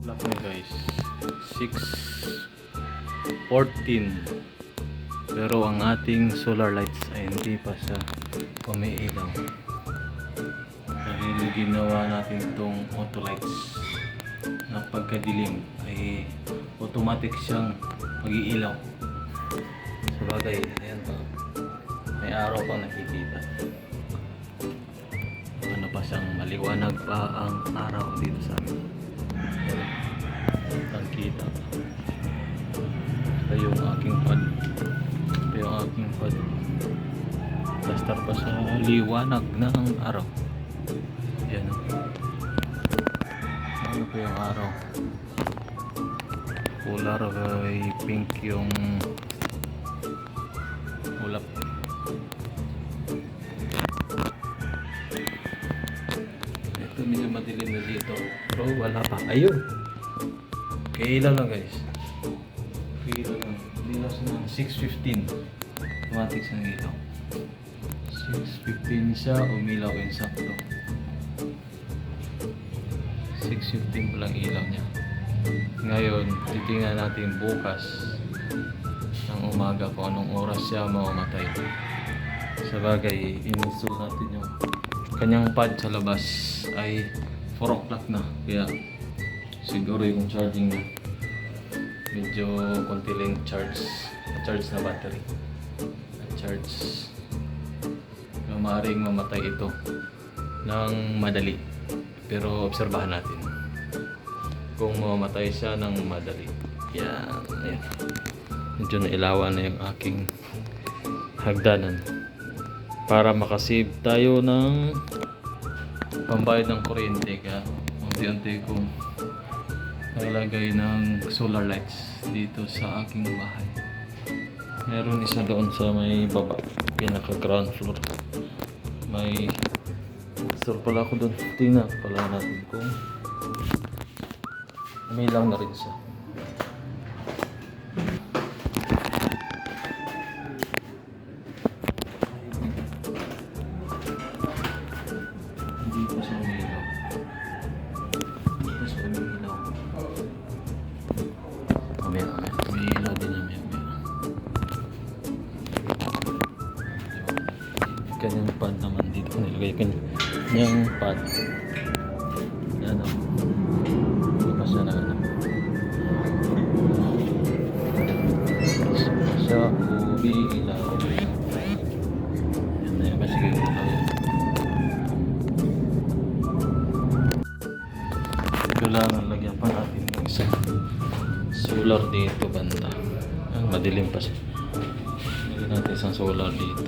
Black na guys, 6:14, pero ang ating solar lights ay hindi pa siya umiilaw dahil ginawa natin itong auto lights na pagkadilim ay automatic siyang mag-iilaw. Sabagay, ayan pa, may araw pang nakikita, ano pa siyang maliwanag pa ang araw dito sa amin. Ang kita. Ito yung aking pad. Ito yung aking pad. Plastar pa sa liwanag ng araw. Yan. Ano pa yung araw? Polar ay pink yung ulap. Ito medyo madilim na dito. Pero wala pa. Ayun! Kailan lang guys. Kailan lang. Ilaw na 6:15. Automatic sa ilaw. 6:15 siya. Umilaw yung sakto. 6:15 pa lang ilaw niya. Ngayon, titingnan natin bukas ng umaga kung anong oras siya mamamatay. Sabagay, in-install natin yung kanyang pad sa labas ay 4 o'clock na. Kaya siguro yung charging na medyo konti lang charge na battery at charge na maaaring mamatay ito ng madali, pero obserbahan natin kung mamamatay siya ng madali. Yan, ayan. Medyo nailawan na yung aking hagdanan para makasave tayo ng pambayad ng kuryente. Kaya unti-unti kong nilagay ng solar lights dito sa aking bahay. Meron isa doon sa may baba, pinaka ground floor. May store pala ako doon. Tingnan pala natin kung may lang na rin siya. Hindi pa siya umilaw. May ilaw din niya, may kanyang pad naman dito. Nilagay kanyang pad. Yan o. Hindi pa siya na ano. Siya umiilaw. Yan na yun. Sige ilaw yan. Kailangan lagyan pa natin ng isang solar dito banda. Madilim pa siya. Lagyan natin isang solar dito.